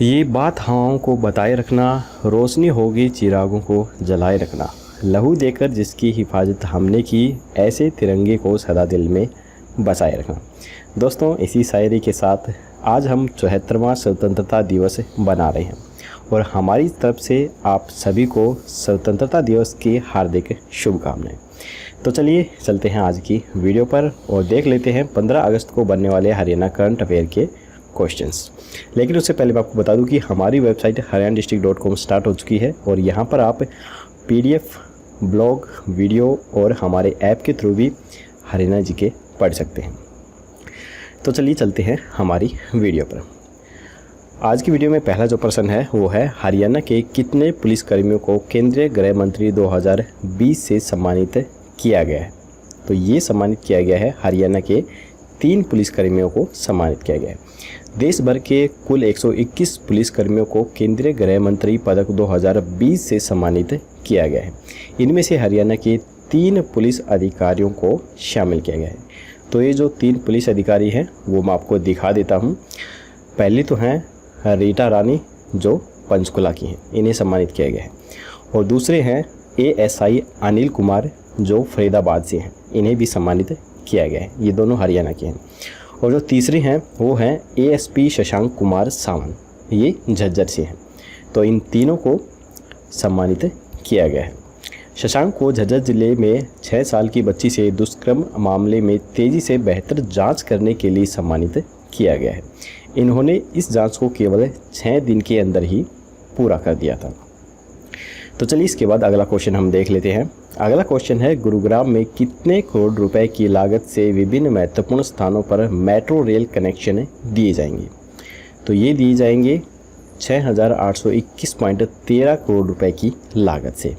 ये बात हवाओं को बताए रखना, रोशनी होगी चिरागों को जलाए रखना। लहू देकर जिसकी हिफाजत हमने की, ऐसे तिरंगे को सदा दिल में बसाए रखना। दोस्तों, इसी शायरी के साथ आज हम 74वां स्वतंत्रता दिवस बना रहे हैं और हमारी तरफ से आप सभी को स्वतंत्रता दिवस की हार्दिक शुभकामनाएं। तो चलिए चलते हैं आज की वीडियो पर और देख लेते हैं 15 अगस्त को बनने वाले हरियाणा करंट अफेयर के क्वेश्चंस। लेकिन उससे पहले मैं आपको बता दूं कि हमारी वेबसाइट haryana.com स्टार्ट हो चुकी है और यहाँ पर आप PDF, ब्लॉग, वीडियो और हमारे ऐप के थ्रू भी हरियाणा जी के पढ़ सकते हैं। तो चलिए चलते हैं हमारी वीडियो पर। आज की वीडियो में पहला जो प्रश्न है वो है, हरियाणा के कितने पुलिसकर्मियों को केंद्रीय गृह मंत्री 2020 से सम्मानित किया गया है? तो ये सम्मानित किया गया है, हरियाणा के 3 पुलिसकर्मियों को सम्मानित किया गया है। देश भर के कुल 121 पुलिसकर्मियों को केंद्रीय गृह मंत्री पदक 2020 से सम्मानित किया गया है। इनमें से हरियाणा के 3 पुलिस अधिकारियों को शामिल किया गया है। तो ये जो 3 पुलिस अधिकारी हैं वो मैं आपको दिखा देता हूँ। पहली तो हैं रीटा रानी जो पंचकुला की हैं, इन्हें सम्मानित किया गया है। और दूसरे हैं ASI अनिल कुमार जो फरीदाबाद से हैं, इन्हें भी सम्मानित किया गया है। ये दोनों हरियाणा के हैं। और जो तीसरे हैं वो हैं ASP शशांक कुमार सावन, ये झज्जर से हैं। तो इन तीनों को सम्मानित किया गया है। शशांक को झज्जर जिले में 6 साल की बच्ची से दुष्कर्म मामले में तेज़ी से बेहतर जांच करने के लिए सम्मानित किया गया है। इन्होंने इस जांच को केवल 6 दिन के अंदर ही पूरा कर दिया था। तो चलिए इसके बाद अगला क्वेश्चन हम देख लेते हैं। अगला क्वेश्चन है, गुरुग्राम में कितने करोड़ रुपए की लागत से विभिन्न महत्वपूर्ण स्थानों पर मेट्रो रेल कनेक्शन दिए जाएंगे? तो ये दिए जाएंगे 6821.13 करोड़ रुपए की लागत से।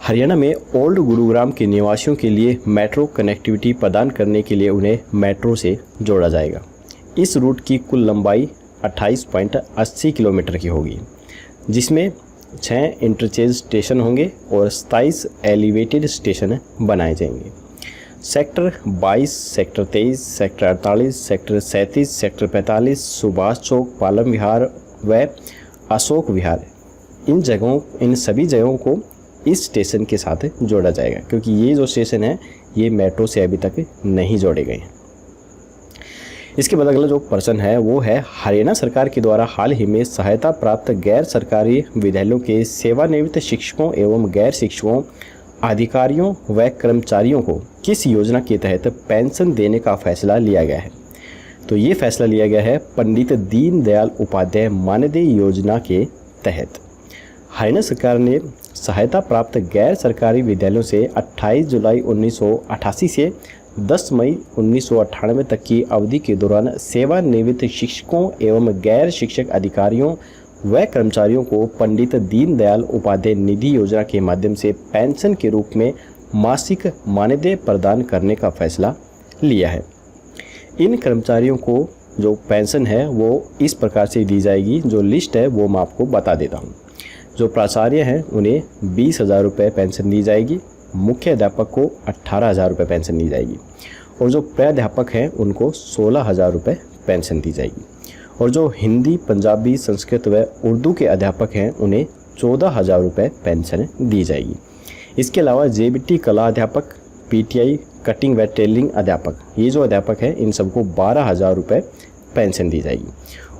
हरियाणा में ओल्ड गुरुग्राम के निवासियों के लिए मेट्रो कनेक्टिविटी प्रदान करने के लिए उन्हें मेट्रो से जोड़ा जाएगा। इस रूट की कुल लंबाई 28.80 किलोमीटर की होगी, जिसमें 6 इंटरचेंज स्टेशन होंगे और 27 एलिवेटेड स्टेशन बनाए जाएंगे। Sector 22, sector 23, sector 48, sector 37, sector 45, Subhash Chowk, Palam Vihar व अशोक विहार, इन सभी जगहों को इस स्टेशन के साथ जोड़ा जाएगा, क्योंकि ये जो स्टेशन है ये मेट्रो से अभी तक नहीं जोड़े गए हैं। इसके बाद अगला जो प्रश्न है वो है, हरियाणा सरकार के द्वारा हाल ही में सहायता प्राप्त गैर सरकारी विद्यालयों के सेवानिवृत्त शिक्षकों एवं गैर शिक्षकों, अधिकारियों व कर्मचारियों को किस योजना के तहत पेंशन देने का फैसला लिया गया है? तो ये फैसला लिया गया है पंडित दीनदयाल उपाध्याय मानदेय योजना के तहत। हरियाणा सरकार ने सहायता प्राप्त गैर सरकारी विद्यालयों से 28 जुलाई 1988 से 10 मई 1998 तक की अवधि के दौरान सेवानिवृत्त शिक्षकों एवं गैर शिक्षक अधिकारियों व कर्मचारियों को पंडित दीनदयाल उपाध्याय निधि योजना के माध्यम से पेंशन के रूप में मासिक मानदेय प्रदान करने का फैसला लिया है। इन कर्मचारियों को जो पेंशन है वो इस प्रकार से दी जाएगी। जो लिस्ट है वो मैं आपको बता देता हूँ। जो प्राचार्य हैं उन्हें 20,000 रुपये पेंशन दी जाएगी। मुख्य अध्यापक को 18,000 रुपये पेंशन दी जाएगी और जो प्राध्यापक हैं उनको 16,000 रुपये पेंशन दी जाएगी। और जो हिंदी, पंजाबी, संस्कृत व उर्दू के अध्यापक हैं उन्हें 14,000 रुपये पेंशन दी जाएगी। इसके अलावा JBT कला अध्यापक, PTI कटिंग व टेलरिंग अध्यापक, ये जो अध्यापक हैं इन सबको 12,000 रुपये पेंशन दी जाएगी।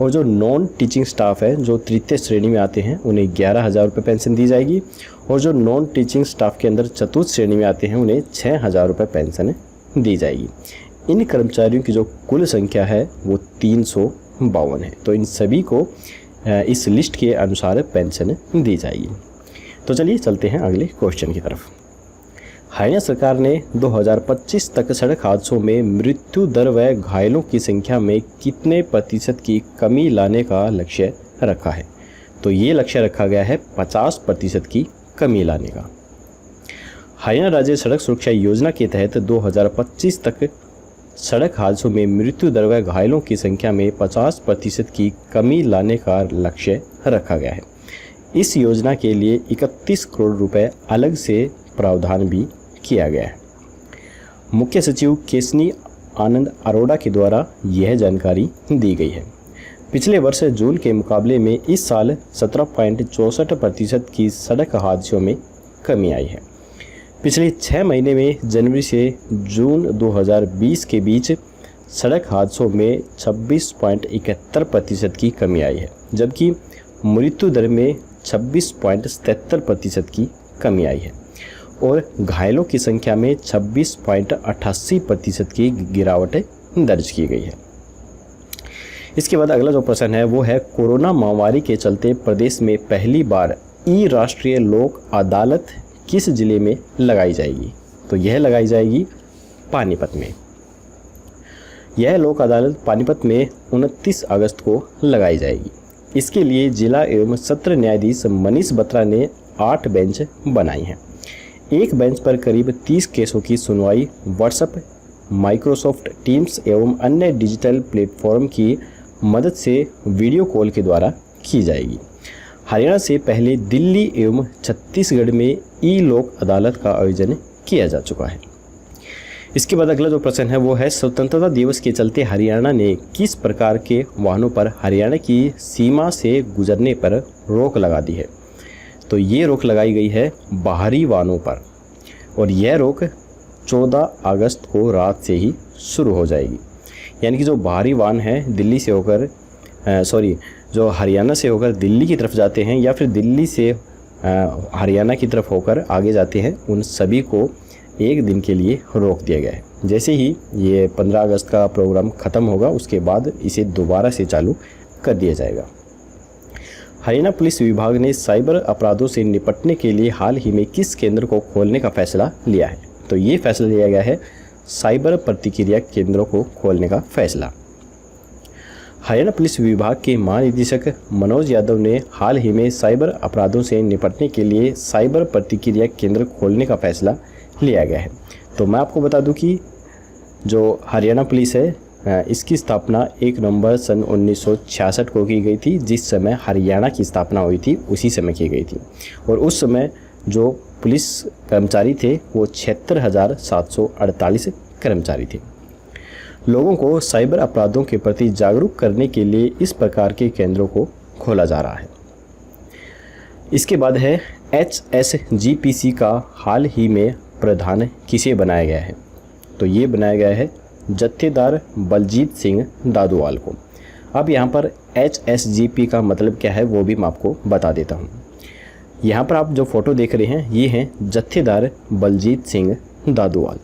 और जो नॉन टीचिंग स्टाफ है, जो तृतीय श्रेणी में आते हैं, उन्हें 11,000 रुपये पेंशन दी जाएगी। और जो नॉन टीचिंग स्टाफ के अंदर चतुर्थ श्रेणी में आते हैं उन्हें 6,000 रुपये पेंशन दी जाएगी। इन कर्मचारियों की जो कुल संख्या है वो 352 है। तो इन सभी को इस लिस्ट के अनुसार पेंशन दी जाएगी। तो चलिए चलते हैं अगले क्वेश्चन की तरफ। हरियाणा सरकार ने 2025 तक सड़क हादसों में मृत्यु दर व घायलों की संख्या में कितने प्रतिशत की कमी लाने का लक्ष्य रखा है? तो ये लक्ष्य रखा गया है 50% की कमी लाने का। हरियाणा राज्य सड़क सुरक्षा योजना के तहत 2025 तक सड़क हादसों में मृत्यु दर व घायलों की संख्या में 50% की कमी लाने का लक्ष्य रखा गया है। इस योजना के लिए 31 करोड़ रुपए अलग से प्रावधान भी किया गया है। मुख्य सचिव केसनी आनंद अरोड़ा के द्वारा यह जानकारी दी गई है। पिछले वर्ष जून के मुकाबले में इस साल 17.64% की सड़क हादसों में कमी आई है। पिछले 6 महीने में जनवरी से जून 2020 के बीच सड़क हादसों में 26.71% की कमी आई है, जबकि मृत्यु दर में 26.77% की कमी आई है और घायलों की संख्या में 26.88% की गिरावट दर्ज की गई है। इसके बाद अगला जो प्रश्न है वो है, कोरोना महामारी के चलते प्रदेश में पहली बार ई राष्ट्रीय लोक अदालत किस जिले में लगाई जाएगी? तो यह लगाई जाएगी पानीपत में। यह लोक अदालत पानीपत में 29 अगस्त को लगाई जाएगी। इसके लिए जिला एवं सत्र न्यायाधीश मनीष बत्रा ने 8 बेंच बनाई हैं। एक बेंच पर करीब 30 केसों की सुनवाई व्हाट्सएप, माइक्रोसॉफ्ट टीम्स एवं अन्य डिजिटल प्लेटफॉर्म की मदद से वीडियो कॉल के द्वारा की जाएगी। हरियाणा से पहले दिल्ली एवं छत्तीसगढ़ में ई लोक अदालत का आयोजन किया जा चुका है। इसके बाद अगला जो प्रश्न है वो है, स्वतंत्रता दिवस के चलते हरियाणा ने किस प्रकार के वाहनों पर हरियाणा की सीमा से गुजरने पर रोक लगा दी है? तो ये रोक लगाई गई है बाहरी वाहनों पर और यह रोक 14 अगस्त को रात से ही शुरू हो जाएगी। यानी कि जो बाहरी वाहन है दिल्ली से होकर जो हरियाणा से होकर दिल्ली की तरफ जाते हैं या फिर दिल्ली से हरियाणा की तरफ होकर आगे जाते हैं, उन सभी को एक दिन के लिए रोक दिया गया है। जैसे ही ये 15 अगस्त का प्रोग्राम ख़त्म होगा उसके बाद इसे दोबारा से चालू कर दिया जाएगा। हरियाणा पुलिस विभाग ने साइबर अपराधों से निपटने के लिए हाल ही में किस केंद्र को खोलने का फैसला लिया है? तो ये फैसला लिया गया है साइबर प्रतिक्रिया केंद्रों को खोलने का फैसला। हरियाणा पुलिस विभाग के महानिदेशक मनोज यादव ने हाल ही में साइबर अपराधों से निपटने के लिए साइबर प्रतिक्रिया केंद्र खोलने का फैसला लिया गया है। तो मैं आपको बता दूं कि जो हरियाणा पुलिस है इसकी स्थापना 1 नवंबर सन 1966 को की गई थी, जिस समय हरियाणा की स्थापना हुई थी उसी समय की गई थी। और उस समय जो पुलिस कर्मचारी थे वो 76,748 कर्मचारी थे। लोगों को साइबर अपराधों के प्रति जागरूक करने के लिए इस प्रकार के केंद्रों को खोला जा रहा है। इसके बाद है HSGPC का हाल ही में प्रधान किसे बनाया गया है? तो ये बनाया गया है जत्थेदार बलजीत सिंह दादूवाल को। अब यहाँ पर HSGP का मतलब क्या है वो भी मैं आपको बता देता हूँ। यहाँ पर आप जो फ़ोटो देख रहे हैं ये हैं जत्थेदार बलजीत सिंह दादूवाल।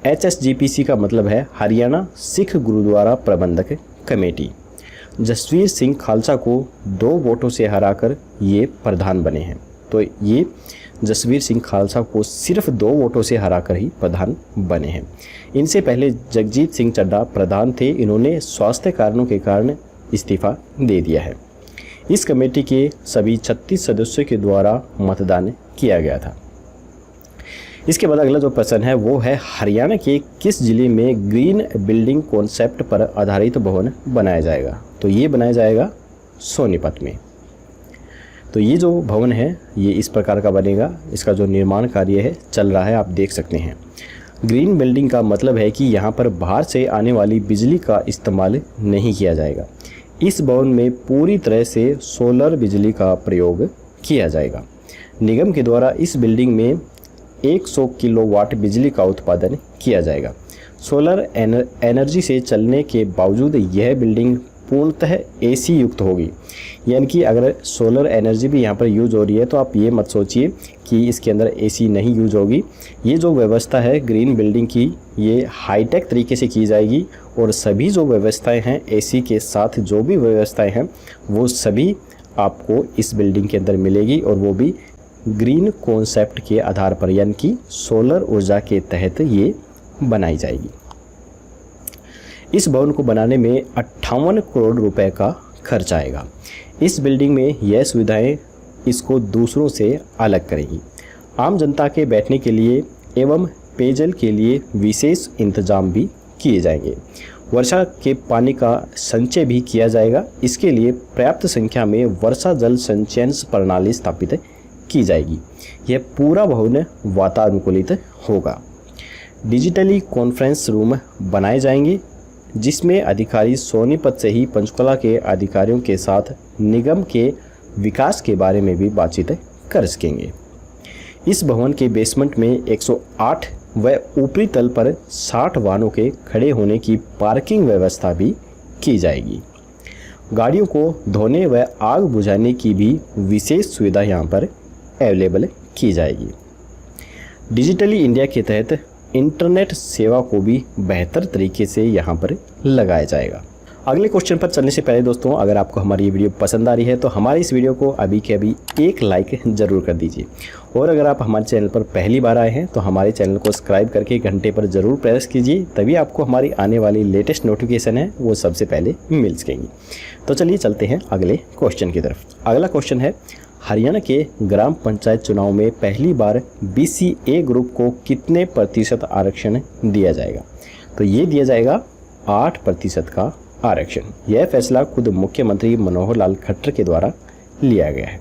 HSGPC का मतलब है हरियाणा सिख गुरुद्वारा प्रबंधक कमेटी। जसवीर सिंह खालसा को 2 वोटों से हराकर ये प्रधान बने हैं। तो ये जसवीर सिंह खालसा को सिर्फ 2 वोटों से हराकर ही प्रधान बने हैं। इनसे पहले जगजीत सिंह चड्ढा प्रधान थे, इन्होंने स्वास्थ्य कारणों के कारण इस्तीफा दे दिया है। इस कमेटी के सभी 36 सदस्यों के द्वारा मतदान किया गया था। इसके बाद अगला जो प्रश्न है वो है, हरियाणा के किस जिले में ग्रीन बिल्डिंग कॉन्सेप्ट पर आधारित भवन बनाया जाएगा? तो ये बनाया जाएगा सोनीपत में। तो ये जो भवन है ये इस प्रकार का बनेगा। इसका जो निर्माण कार्य है चल रहा है, आप देख सकते हैं। ग्रीन बिल्डिंग का मतलब है कि यहाँ पर बाहर से आने वाली बिजली का इस्तेमाल नहीं किया जाएगा। इस भवन में पूरी तरह से सोलर बिजली का प्रयोग किया जाएगा। निगम के द्वारा इस बिल्डिंग में 100 किलोवाट बिजली का उत्पादन किया जाएगा। सोलर एनर्जी से चलने के बावजूद यह बिल्डिंग पूर्णतः AC युक्त होगी। यानी कि अगर सोलर एनर्जी भी यहाँ पर यूज हो रही है तो आप ये मत सोचिए कि इसके अंदर AC नहीं यूज होगी। ये जो व्यवस्था है ग्रीन बिल्डिंग की ये हाईटेक तरीके से की जाएगी और सभी जो व्यवस्थाएं हैं AC के साथ जो भी व्यवस्थाएं हैं वो सभी आपको इस बिल्डिंग के अंदर मिलेगी और वो भी ग्रीन कॉन्सेप्ट के आधार पर, यानी कि सोलर ऊर्जा के तहत ये बनाई जाएगी। इस भवन को बनाने में 58 करोड़ रुपए का खर्च आएगा। इस बिल्डिंग में यह सुविधाएं इसको दूसरों से अलग करेंगी। आम जनता के बैठने के लिए एवं पेयजल के लिए विशेष इंतजाम भी किए जाएंगे। वर्षा के पानी का संचय भी किया जाएगा। इसके लिए पर्याप्त संख्या में वर्षा जल संचयन प्रणाली स्थापित की जाएगी। यह पूरा भवन वातानुकूलित होगा। डिजिटली कॉन्फ्रेंस रूम बनाए जाएंगे जिसमें अधिकारी सोनीपत से ही पंचकुला के अधिकारियों के साथ निगम के विकास के बारे में भी बातचीत कर सकेंगे। इस भवन के बेसमेंट में 108 व ऊपरी तल पर 60 वाहनों के खड़े होने की पार्किंग व्यवस्था भी की जाएगी। गाड़ियों को धोने व आग बुझाने की भी विशेष सुविधा यहाँ पर अवेलेबल की जाएगी। डिजिटली इंडिया के तहत इंटरनेट सेवा को भी बेहतर तरीके से यहाँ पर लगाया जाएगा। अगले क्वेश्चन पर चलने से पहले दोस्तों, अगर आपको हमारी ये वीडियो पसंद आ रही है तो हमारे इस वीडियो को अभी के अभी एक लाइक ज़रूर कर दीजिए। और अगर आप हमारे चैनल पर पहली बार आए हैं तो हमारे चैनल को सब्सक्राइब करके घंटे पर ज़रूर प्रेस कीजिए, तभी आपको हमारी आने वाली लेटेस्ट नोटिफिकेशन है वो सबसे पहले मिल सकेंगी। तो चलिए चलते हैं अगले क्वेश्चन की तरफ। अगला क्वेश्चन है, हरियाणा के ग्राम पंचायत चुनाव में पहली बार BCA ग्रुप को कितने प्रतिशत आरक्षण दिया जाएगा? तो ये दिया जाएगा 8% का आरक्षण। यह फैसला खुद मुख्यमंत्री मनोहर लाल खट्टर के द्वारा लिया गया है।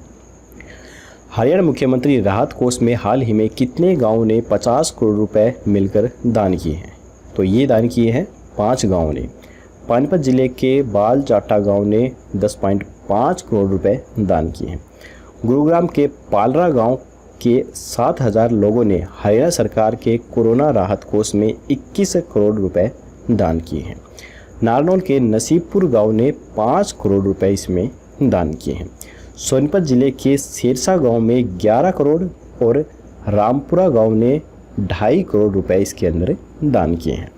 हरियाणा मुख्यमंत्री राहत कोष में हाल ही में कितने गांवों ने 50 करोड़ रुपए मिलकर दान किए हैं? तो ये दान किए हैं 5 गांवों ने। पानीपत जिले के बालजाटा गांव ने 10.5 करोड़ रुपए दान किए हैं। गुरुग्राम के पालरा गांव के 7,000 लोगों ने हरियाणा सरकार के कोरोना राहत कोष में 21 करोड़ रुपए दान किए हैं। नारनौल के नसीबपुर गांव ने 5 करोड़ रुपए इसमें दान किए हैं। सोनीपत जिले के सिरसा गांव में 11 करोड़ और रामपुरा गांव ने 2.5 करोड़ रुपए इसके अंदर दान किए हैं।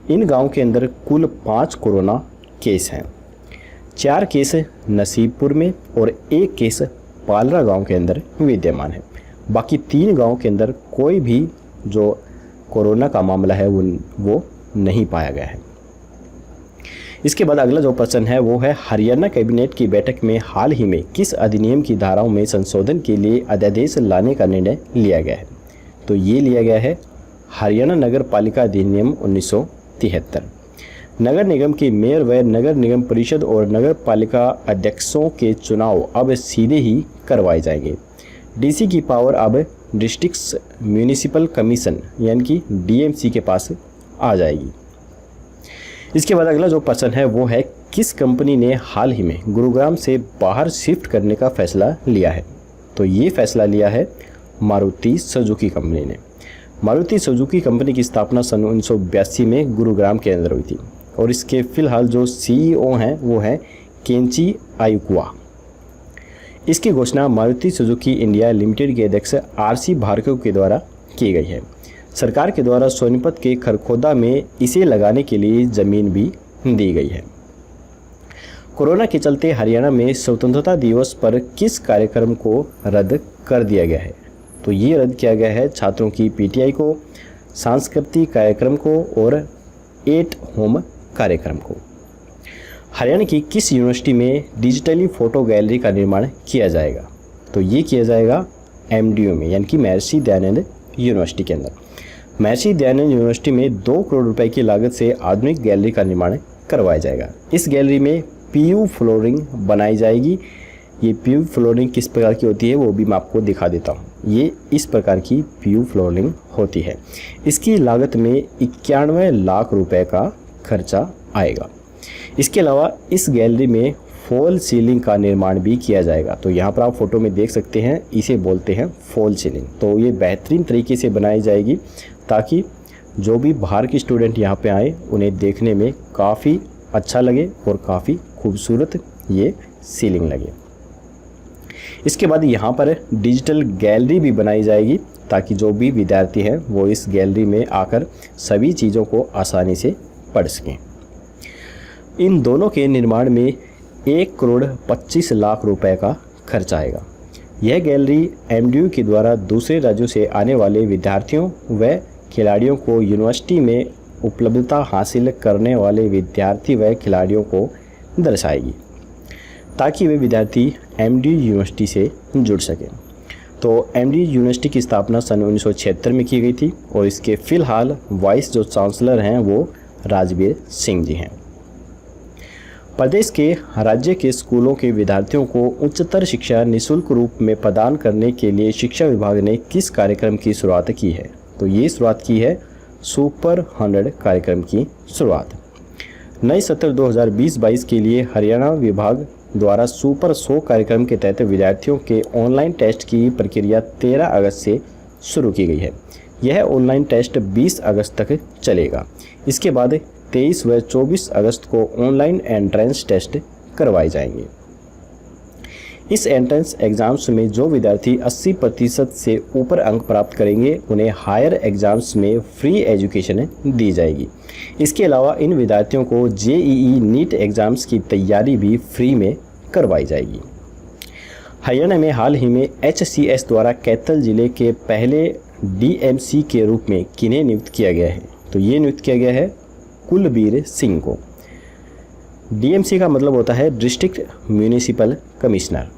इन गांव के अंदर कुल 5 कोरोना केस हैं। 4 केस नसीबपुर में और 1 केस पालरा गांव के अंदर विद्यमान है। बाकी 3 गांव के अंदर कोई भी जो कोरोना का मामला है वो नहीं पाया गया है। इसके बाद अगला जो प्रश्न है वो है, हरियाणा कैबिनेट की बैठक में हाल ही में किस अधिनियम की धाराओं में संशोधन के लिए अध्यादेश लाने का निर्णय लिया गया है? तो ये लिया गया है हरियाणा नगर पालिका अधिनियम 1973। नगर निगम के मेयर व नगर निगम परिषद और नगर पालिका अध्यक्षों के चुनाव अब सीधे ही करवाए जाएंगे। DC की पावर अब डिस्ट्रिक्ट म्यूनिसिपल कमीशन यानी कि DMC के पास आ जाएगी। इसके बाद अगला जो प्रश्न है वो है, किस कंपनी ने हाल ही में गुरुग्राम से बाहर शिफ्ट करने का फैसला लिया है? तो ये फैसला लिया है मारुति सुजुकी कंपनी ने। मारुति सुजुकी कंपनी की स्थापना सन 1982 में गुरुग्राम के अंदर हुई थी और इसके फिलहाल जो CEO हैं वो हैं केंची आयुकुआ। इसकी घोषणा मारुति सुजुकी इंडिया लिमिटेड के अध्यक्ष RC भार्गव के द्वारा की गई है। सरकार के द्वारा सोनीपत के खरखोदा में इसे लगाने के लिए ज़मीन भी दी गई है। कोरोना के चलते हरियाणा में स्वतंत्रता दिवस पर किस कार्यक्रम को रद्द कर दिया गया है? तो ये रद्द किया गया है छात्रों की PTI को, सांस्कृतिक कार्यक्रम को और एट होम कार्यक्रम को। हरियाणा की किस यूनिवर्सिटी में डिजिटली फ़ोटो गैलरी का निर्माण किया जाएगा? तो ये किया जाएगा MDU में यानी कि महर्षि दयानंद यूनिवर्सिटी के अंदर। महर्षि दयानंद यूनिवर्सिटी में 2 करोड़ रुपए की लागत से आधुनिक गैलरी का निर्माण करवाया जाएगा। इस गैलरी में PU फ्लोरिंग बनाई जाएगी। ये PU फ्लोरिंग किस प्रकार की होती है वो भी मैं आपको दिखा देता हूँ। ये इस प्रकार की PU फ्लोरिंग होती है। इसकी लागत में 91 लाख रुपए का खर्चा आएगा। इसके अलावा इस गैलरी में फॉल सीलिंग का निर्माण भी किया जाएगा। तो यहाँ पर आप फोटो में देख सकते हैं, इसे बोलते हैं फॉल सीलिंग। तो ये बेहतरीन तरीके से बनाई जाएगी ताकि जो भी बाहर के स्टूडेंट यहाँ पे आए उन्हें देखने में काफ़ी अच्छा लगे और काफ़ी खूबसूरत ये सीलिंग लगे। इसके बाद यहाँ पर डिजिटल गैलरी भी बनाई जाएगी ताकि जो भी विद्यार्थी हैं वो इस गैलरी में आकर सभी चीज़ों को आसानी से पढ़ सकें। इन दोनों के निर्माण में 1 करोड़ 25 लाख रुपए का खर्च आएगा। यह गैलरी MDU के द्वारा दूसरे राज्यों से आने वाले विद्यार्थियों व खिलाड़ियों को यूनिवर्सिटी में उपलब्धता हासिल करने वाले विद्यार्थी व खिलाड़ियों को दर्शाएगी ताकि वे विद्यार्थी MDU यूनिवर्सिटी से जुड़ सकें। तो MDU यूनिवर्सिटी की स्थापना सन 1976 में की गई थी और इसके फ़िलहाल वाइस जो चांसलर हैं वो राजवीर सिंह जी हैं। प्रदेश के राज्य के स्कूलों के विद्यार्थियों को उच्चतर शिक्षा निःशुल्क रूप में प्रदान करने के लिए शिक्षा विभाग ने किस कार्यक्रम की शुरुआत की है? तो ये शुरुआत की है सुपर 100 कार्यक्रम की शुरुआत। नए सत्र 2020-22 के लिए हरियाणा विभाग द्वारा सुपर 100 कार्यक्रम के तहत विद्यार्थियों के ऑनलाइन टेस्ट की प्रक्रिया 13 अगस्त से शुरू की गई है। यह ऑनलाइन टेस्ट 20 अगस्त तक चलेगा। इसके बाद 23 व 24 अगस्त को ऑनलाइन एंट्रेंस टेस्ट करवाए जाएंगे। इस एंट्रेंस एग्ज़ाम्स में जो विद्यार्थी 80% से ऊपर अंक प्राप्त करेंगे उन्हें हायर एग्ज़ाम्स में फ्री एजुकेशन दी जाएगी। इसके अलावा इन विद्यार्थियों को JEE नीट एग्ज़ाम्स की तैयारी भी फ्री में करवाई जाएगी। हरियाणा में हाल ही में HCS द्वारा कैथल जिले के पहले DMC के रूप में किन्हें नियुक्त किया गया है? तो ये नियुक्त किया गया है कुलबीर सिंह को। DMC का मतलब होता है डिस्ट्रिक्ट म्यूनिसिपल कमिश्नर।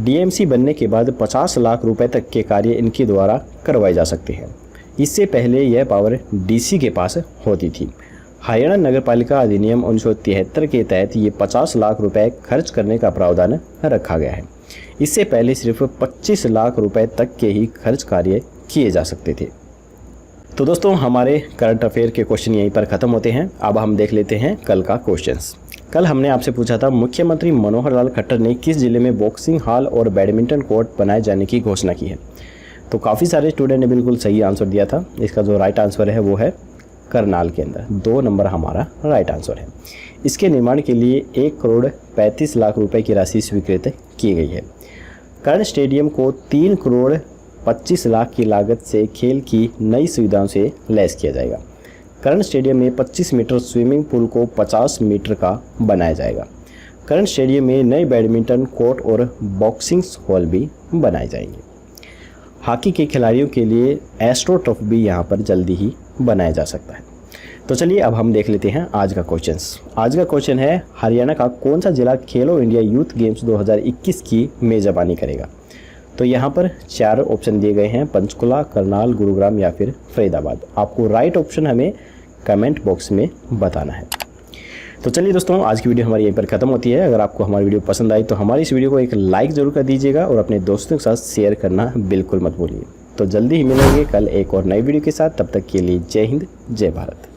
DMC बनने के बाद 50 लाख रुपए तक के कार्य इनके द्वारा करवाए जा सकते हैं। इससे पहले यह पावर DC के पास होती थी। हरियाणा नगरपालिका अधिनियम 1973 के तहत ये 50 लाख रुपए खर्च करने का प्रावधान रखा गया है। इससे पहले सिर्फ 25 लाख रुपए तक के ही खर्च कार्य किए जा सकते थे। तो दोस्तों, हमारे करंट अफेयर के क्वेश्चन यहीं पर ख़त्म होते हैं। अब हम देख लेते हैं कल का क्वेश्चंस। कल हमने आपसे पूछा था मुख्यमंत्री मनोहर लाल खट्टर ने किस जिले में बॉक्सिंग हॉल और बैडमिंटन कोर्ट बनाए जाने की घोषणा की है? तो काफ़ी सारे स्टूडेंट ने बिल्कुल सही आंसर दिया था। इसका जो राइट आंसर है वो है करनाल के अंदर। 2 नंबर हमारा राइट आंसर है। इसके निर्माण के लिए 1 करोड़ 35 लाख रुपए की राशि स्वीकृत की गई है। कर्ण स्टेडियम को 3 करोड़ 25 लाख की लागत से खेल की नई सुविधाओं से लैस किया जाएगा। कर्ण स्टेडियम में 25 मीटर स्विमिंग पूल को 50 मीटर का बनाया जाएगा। कर्ण स्टेडियम में नए बैडमिंटन कोर्ट और बॉक्सिंग हॉल भी बनाए जाएंगे। हॉकी के खिलाड़ियों के लिए एस्ट्रो टर्फ भी यहाँ पर जल्दी ही बनाया जा सकता है। तो चलिए अब हम देख लेते हैं आज का क्वेश्चंस। आज का क्वेश्चन है हरियाणा का कौन सा जिला खेलो इंडिया यूथ गेम्स 2021 की मेज़बानी करेगा? तो यहाँ पर 4 ऑप्शन दिए गए हैं, पंचकुला, करनाल, गुरुग्राम या फिर फरीदाबाद। आपको राइट ऑप्शन हमें कमेंट बॉक्स में बताना है। तो चलिए दोस्तों, आज की वीडियो हमारी यहीं पर ख़त्म होती है। अगर आपको हमारी वीडियो पसंद आई तो हमारी इस वीडियो को एक लाइक ज़रूर कर दीजिएगा और अपने दोस्तों के साथ शेयर करना बिल्कुल मत भूलिए। तो जल्दी ही मिलेंगे कल एक और नई वीडियो के साथ। तब तक के लिए जय हिंद, जय भारत।